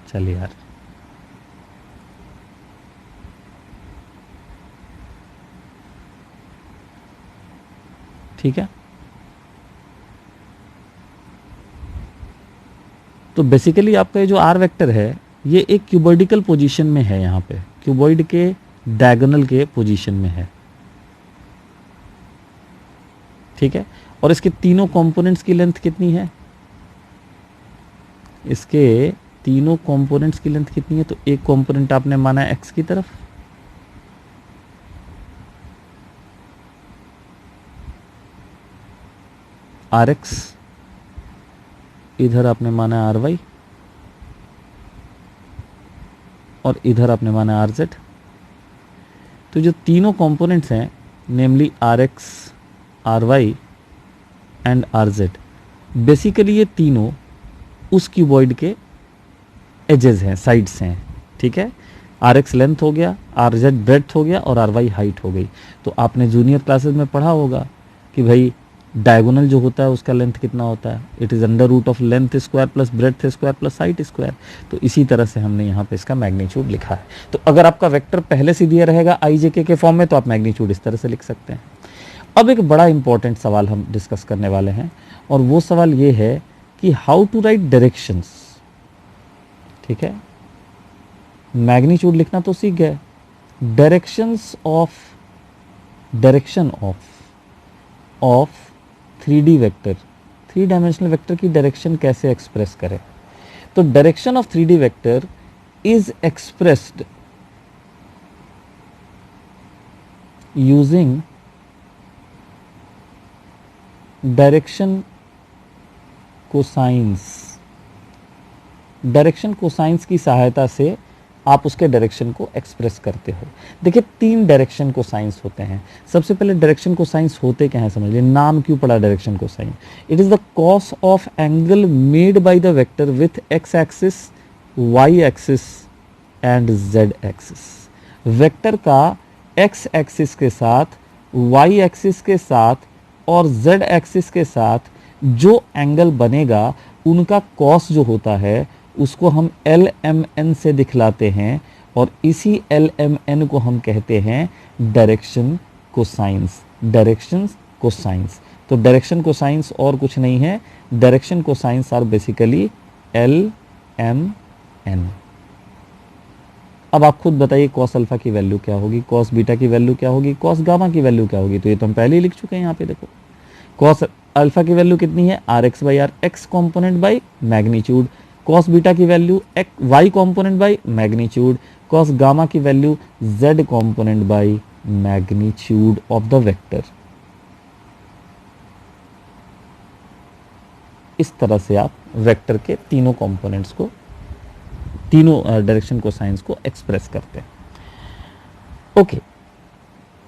चलिए यार, ठीक है। तो बेसिकली आपका ये जो आर वेक्टर है ये एक क्यूबॉइडिकल पोजीशन में है, यहाँ पे क्यूबॉइड के डायगोनल के पोजीशन में है, ठीक है। और इसके तीनों कंपोनेंट्स की लेंथ कितनी है, इसके तीनों कंपोनेंट्स की लेंथ कितनी है, तो एक कंपोनेंट आपने माना है एक्स की तरफ, आर एक्स, इधर आपने माना है आर वाई और इधर आपने माना है आर जेड। तो जो तीनों कंपोनेंट्स हैं namely r x, r y and r z, basically ये तीनों उस क्यूबॉइड के एजेस हैं, साइड्स हैं, ठीक है। आर एक्स लेंथ हो गया, आर जेड ब्रेड्थ हो गया और आर वाई हाइट हो गई। तो आपने जूनियर क्लासेस में पढ़ा होगा कि भाई डायगोनल जो होता है उसका लेंथ कितना होता है, it is under root of length square plus breadth square plus height square. तो इसी तरह से हमने यहाँ पे इसका मैग्नीट्यूड लिखा है। तो अगर आपका वेक्टर पहले से दिया रहेगा आई जे के फॉर्म में तो आप मैग्नीट्यूड इस तरह से लिख सकते हैं। अब एक बड़ा इंपॉर्टेंट सवाल हम डिस्कस करने वाले हैं और वो सवाल ये है कि हाउ टू राइट डायरेक्शंस, ठीक है। मैग्नीट्यूड लिखना तो सीख गए, direction of 3D vector, 3 dimensional vector की डायरेक्शन कैसे एक्सप्रेस करें। तो direction of 3D vector is expressed using direction cosines. Direction cosines की सहायता से आप उसके डायरेक्शन को एक्सप्रेस करते हो। देखिए 3 डायरेक्शन कोसाइंस होते हैं। सबसे पहले डायरेक्शन कोसाइंस होते क्या है समझ लीजिए, नाम क्यों पड़ा direction cosine. It is the cos of angle made by the vector with x axis, y axis and z axis. Vector का एक्स एक्सिस के साथ, वाई एक्सिस के साथ और जेड एक्सिस के साथ जो एंगल बनेगा उनका कॉस जो होता है उसको हम एल एम एन से दिखलाते हैं और इसी एल एम एन को हम कहते हैं डायरेक्शन कोसाइंस। डायरेक्शन कोसाइंस, तो डायरेक्शन कोसाइंस और कुछ नहीं है, direction cosines are basically l m n. अब आप खुद बताइए कॉस अल्फा की वैल्यू क्या होगी, कॉस बीटा की वैल्यू क्या होगी, कॉस गामा की वैल्यू क्या होगी। तो ये तो हम पहले ही लिख चुके हैं। यहाँ पे देखो कॉस अल्फा की वैल्यू कितनी है, r x by r, x component by magnitude. Cos beta की value y component by magnitude. Cos gamma की value z component by magnitude of the vector. इस तरह से आप वेक्टर के तीनों कंपोनेंट्स को, तीनों डायरेक्शन कोसाइंस को एक्सप्रेस करते हैं। ओके,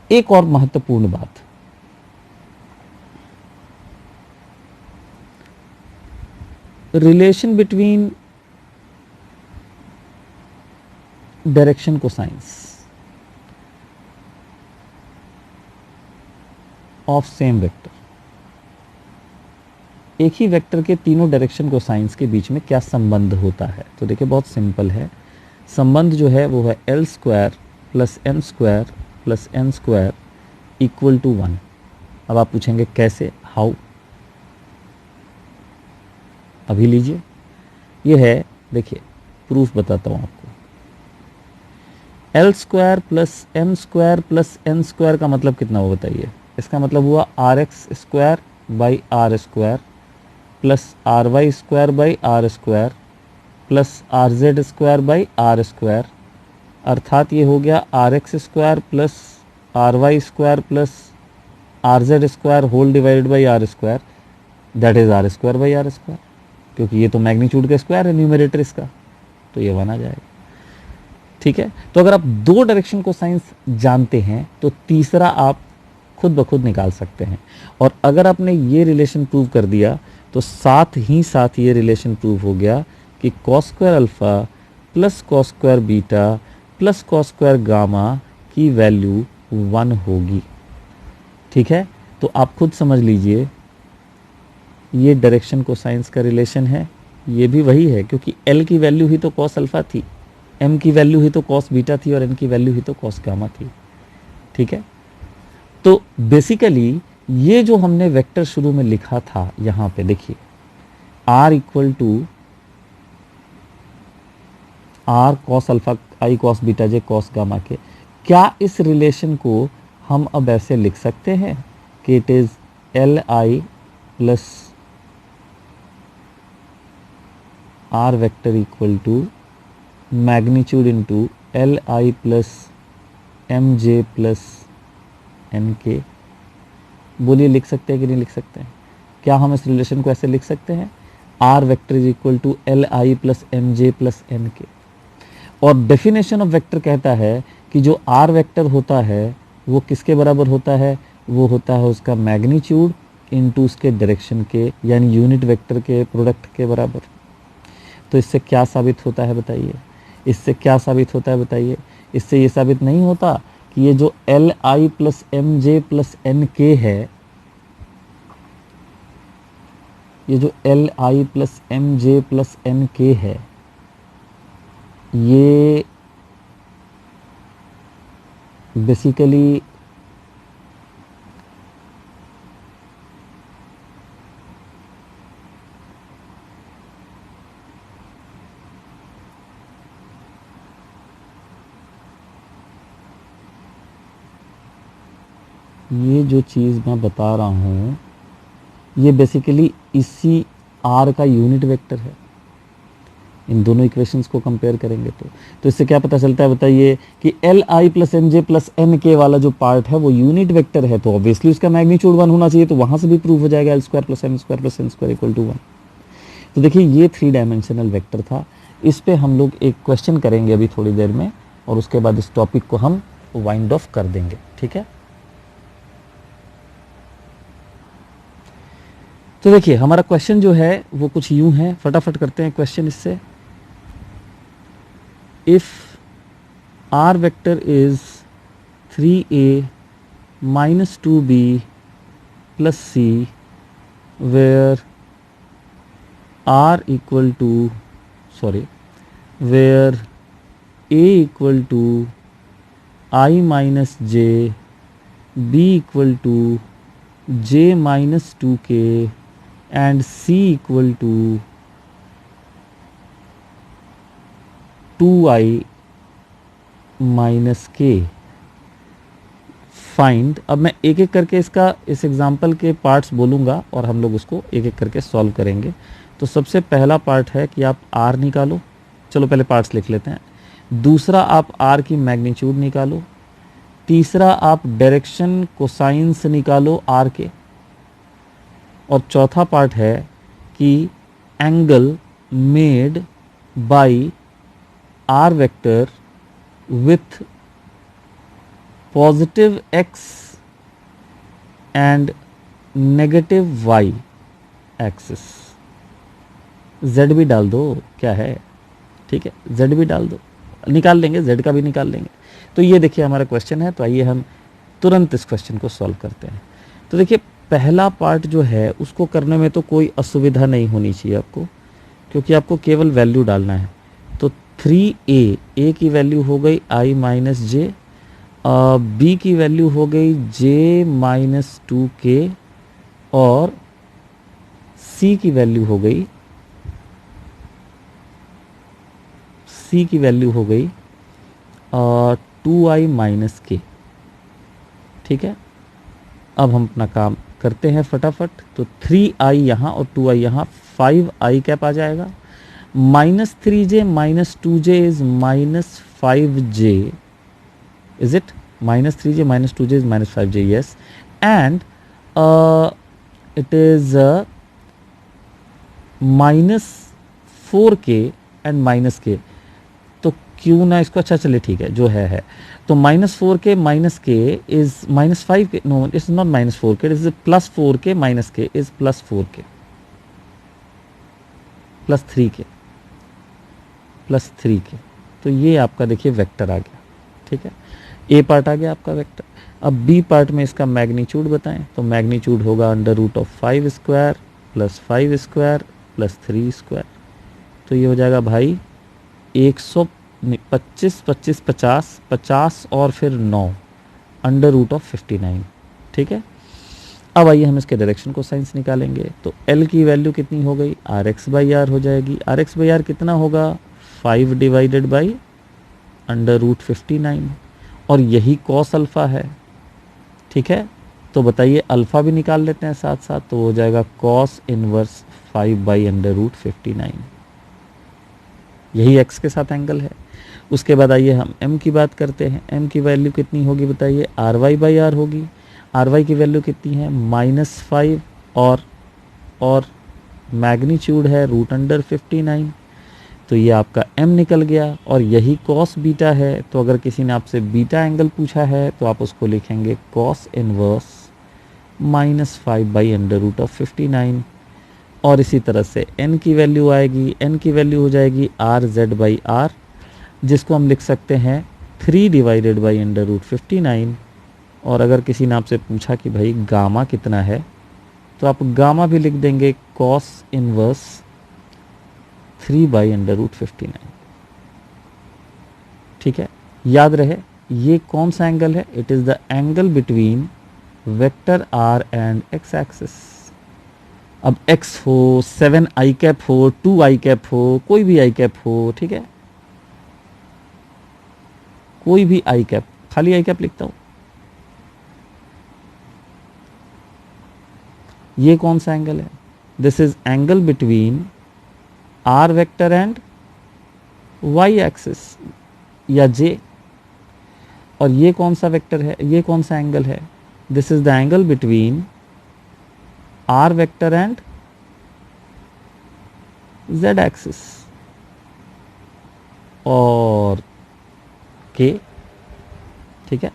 एक और महत्वपूर्ण बात, relation between direction cosines of same vector. एक ही वेक्टर के तीनों डायरेक्शन कोसाइंस के बीच में क्या संबंध होता है। तो देखिए बहुत सिंपल है, संबंध जो है वो है l square plus m square plus n square equal to 1। अब आप पूछेंगे कैसे, हाउ। अभी लीजिए, ये है, देखिए प्रूफ बताता हूँ आपको। L square plus m square plus n square का मतलब कितना हुआ बताइए। इसका मतलब हुआ r x square by r square plus r y square by r square plus r z square by r square, अर्थात ये हो गया r x square plus r y square plus r z square whole divided by r square, that is r square by r square, क्योंकि ये तो magnitude का square है numerator इसका, तो ये 1 आ जाएगा। ठीक है। तो अगर आप दो डायरेक्शन कोसाइंस जानते हैं तो तीसरा आप खुद ब खुद निकाल सकते हैं। और अगर आपने ये रिलेशन प्रूव कर दिया तो साथ ही साथ ये रिलेशन प्रूव हो गया कि cos square alpha plus cos square beta plus cos square gamma की वैल्यू 1 होगी। ठीक है, तो आप खुद समझ लीजिए ये डायरेक्शन कोसाइंस का रिलेशन है, ये भी वही है क्योंकि L की वैल्यू ही तो कॉस अल्फा थी, M की वैल्यू ही तो कॉस बीटा थी और N की वैल्यू ही तो कॉस गामा थी। ठीक है, तो बेसिकली ये जो हमने वेक्टर शुरू में लिखा था यहां पे देखिए R equal to r cos alpha i cos beta j cos gamma k, क्या इस रिलेशन को हम अब ऐसे लिख सकते हैं कि it is l i plus r vector equal to magnitude into l i plus m j plus n k? बोलिए लिख सकते हैं कि नहीं लिख सकते हैं? क्या हम इस रिलेशन को ऐसे लिख सकते हैं? R vector is equal to l i plus m j plus n k. और डेफिनेशन ऑफ वेक्टर कहता है कि जो आर वेक्टर होता है वो किसके बराबर होता है? वो होता है उसका मैग्नीट्यूड इनटू उसके डायरेक्शन के, यानी यूनिट वेक्टर के प्रोडक्ट के बराबर। तो इससे क्या साबित होता है बताइए? इससे क्या साबित होता है बताइए? इससे ये साबित नहीं होता कि ये जो l i plus m j plus n k है, ये जो l i plus m j plus n k है, ये बेसिकली ये जो चीज़ मैं बता रहा हूँ ये बेसिकली इसी आर का यूनिट वेक्टर है। इन दोनों इक्वेशंस को कंपेयर करेंगे तो इससे क्या पता चलता है बताइए कि l i plus m j plus n k वाला जो पार्ट है वो यूनिट वेक्टर है, तो ऑब्वियसली उसका मैग्नीट्यूड 1 होना चाहिए। तो वहाँ से भी प्रूव हो जाएगा l square plus m square equal to 1। तो देखिए ये 3 डायमेंशनल वेक्टर था। इस पे हम लोग एक क्वेश्चन करेंगे अभी थोड़ी देर में और उसके बाद इस टॉपिक को हम वाइंड ऑफ कर देंगे। ठीक है, तो देखिए हमारा क्वेश्चन जो है वो कुछ यूं है, फटाफट करते हैं क्वेश्चन इससे। If r vector is 3a minus 2b plus c where r equal to where a equal to I minus j, b equal to j minus 2k and c equal to 2i minus के। Find, अब मैं एक एक करके इस example के parts बोलूँगा और हम लोग उसको एक एक करके सॉल्व करेंगे। तो सबसे पहला पार्ट है कि आप आर निकालो। चलो पहले पार्ट्स लिख लेते हैं। दूसरा आप आर की मैग्नीट्यूड निकालो। तीसरा आप डायरेक्शन कोसाइंस निकालो आर के। और चौथा पार्ट है कि angle made by r vector with positive x and negative y axis। z भी डाल दो, क्या है, ठीक है, z भी डाल दो, निकाल लेंगे, z का भी निकाल लेंगे। तो ये देखिए हमारा क्वेश्चन है। तो आइए हम तुरंत इस क्वेश्चन को सॉल्व करते हैं। तो देखिए पहला पार्ट जो है उसको करने में तो कोई असुविधा नहीं होनी चाहिए आपको, क्योंकि आपको केवल वैल्यू डालना है। तो 3a की वैल्यू हो गई i माइनस जे, b की वैल्यू हो गई j माइनस 2k और c की वैल्यू हो गई 2i माइनस k। ठीक है, अब हम अपना काम करते हैं फटाफट। तो 3i यहाँ और 2i यहाँ, 5i कैप आ जाएगा। Minus 3j minus 2j is minus 5j, is it? Minus 3j minus 2j is minus 5j, yes. And it is minus 4k and minus k। तो क्यों ना इसको, अच्छा चलिए ठीक है जो है। तो -4k minus k is -5k, no it's not -4k, it is +4k minus k is +4k +3k। तो ये आपका देखिए वेक्टर आ गया, ठीक है। ए पार्ट आ गया आपका वेक्टर। अब बी पार्ट में इसका मैग्नीट्यूड बताएं, तो मैग्नीट्यूड होगा √5² + 5² + 3²। तो ये हो जाएगा भाई 125, 25, 50, 50 और फिर 9 √59, ठीक है। अब आइए हम इसके डायरेक्शन को साइंस निकालेंगे। तो L की वैल्यू कितनी हो गई, RX/R हो जाएगी। RX/R कितना होगा, 5 डिवाइडेड बाई √59, और यही cos अल्फ़ा है, ठीक है। तो बताइए अल्फ़ा भी निकाल लेते हैं साथ साथ, तो हो जाएगा cos इनवर्स 5/√59, यही x के साथ एंगल है। उसके बाद आइए हम m की बात करते हैं। m की वैल्यू कितनी होगी बताइए, RY/R होगी। RY की वैल्यू कितनी है, -5, और मैग्नीट्यूड है √59। तो ये आपका m निकल गया, और यही cos बीटा है। तो अगर किसी ने आपसे बीटा एंगल पूछा है तो आप उसको लिखेंगे cos इनवर्स -5/√59। और इसी तरह से n की वैल्यू आएगी, n की वैल्यू हो जाएगी RZ/R, जिसको हम लिख सकते हैं 3 डिवाइडेड बाई √59। और अगर किसी ने आपसे पूछा कि भाई गामा कितना है, तो आप गामा भी लिख देंगे cos इनवर्स 3/√59, ठीक है। याद रहे ये कौन सा एंगल है, it is the angle between vector r and x axis. अब x हो, 7i कैप हो, 2i कैप हो, कोई भी i कैप हो, ठीक है, कोई भी i कैप, खाली i कैप लिखता हूं। ये कौन सा एंगल है, this is angle between r vector and y axis या j। और ये कौन सा वेक्टर है, ये कौन सा एंगल है, this is the angle between r vector and z axis और k, ठीक है।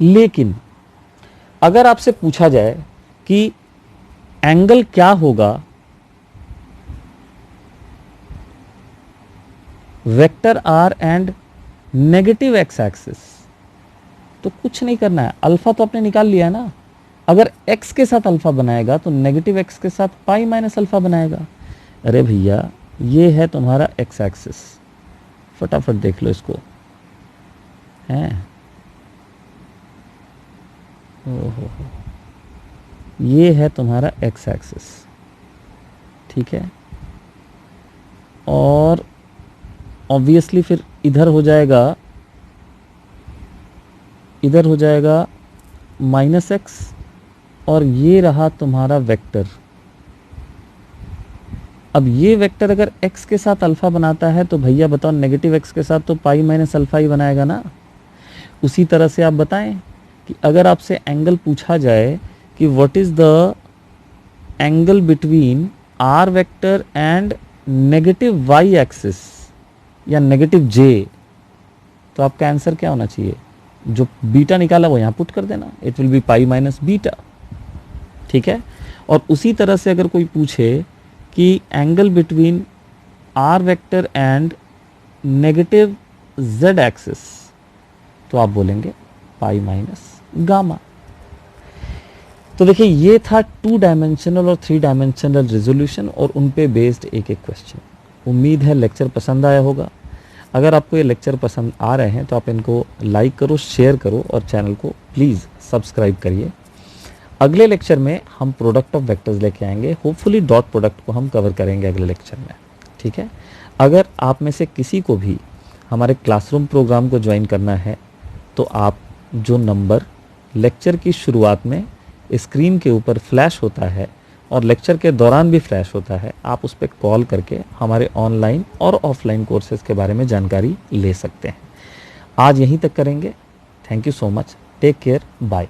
लेकिन अगर आपसे पूछा जाए कि एंगल क्या होगा vector r and negative x axis, तो कुछ नहीं करना है, अल्फा तो आपने निकाल लिया ना। अगर x के साथ अल्फा बनाएगा तो नेगेटिव x के साथ पाई माइनस अल्फा बनाएगा। अरे भैया ये है तुम्हारा x एक्सिस, फटाफट देख लो इसको, हैं, ओहो, ये है तुम्हारा x एक्सिस, ठीक है। और ऑब्वियसली फिर इधर हो जाएगा -x, और ये रहा तुम्हारा वेक्टर। अब ये वेक्टर अगर x के साथ अल्फा बनाता है तो भैया बताओ नेगेटिव x के साथ तो पाई माइनस अल्फा ही बनाएगा ना। उसी तरह से आप बताएं कि अगर आपसे एंगल पूछा जाए कि what is the angle between r vector and negative y axis या नेगेटिव j, तो आपका आंसर क्या होना चाहिए, जो बीटा निकाला वो यहाँ पुट कर देना, it will be pi minus beta, ठीक है। और उसी तरह से अगर कोई पूछे कि angle between r vector and negative z axis, तो आप बोलेंगे पाई माइनस गामा। तो देखिए ये था 2 डायमेंशनल और 3 डायमेंशनल रेजोल्यूशन और उन पे बेस्ड एक क्वेश्चन। उम्मीद है लेक्चर पसंद आया होगा। अगर आपको ये लेक्चर पसंद आ रहे हैं तो आप इनको लाइक करो, शेयर करो और चैनल को प्लीज़ सब्सक्राइब करिए। अगले लेक्चर में हम प्रोडक्ट ऑफ वेक्टर्स लेके आएंगे, होपफुली डॉट प्रोडक्ट को हम कवर करेंगे अगले लेक्चर में, ठीक है। अगर आप में से किसी को भी हमारे क्लासरूम प्रोग्राम को ज्वाइन करना है तो आप जो नंबर लेक्चर की शुरुआत में स्क्रीन के ऊपर फ्लैश होता है और लेक्चर के दौरान भी फ्लैश होता है, आप उस पर कॉल करके हमारे ऑनलाइन और ऑफलाइन कोर्सेज के बारे में जानकारी ले सकते हैं। आज यहीं तक करेंगे। Thank you so much, take care, bye.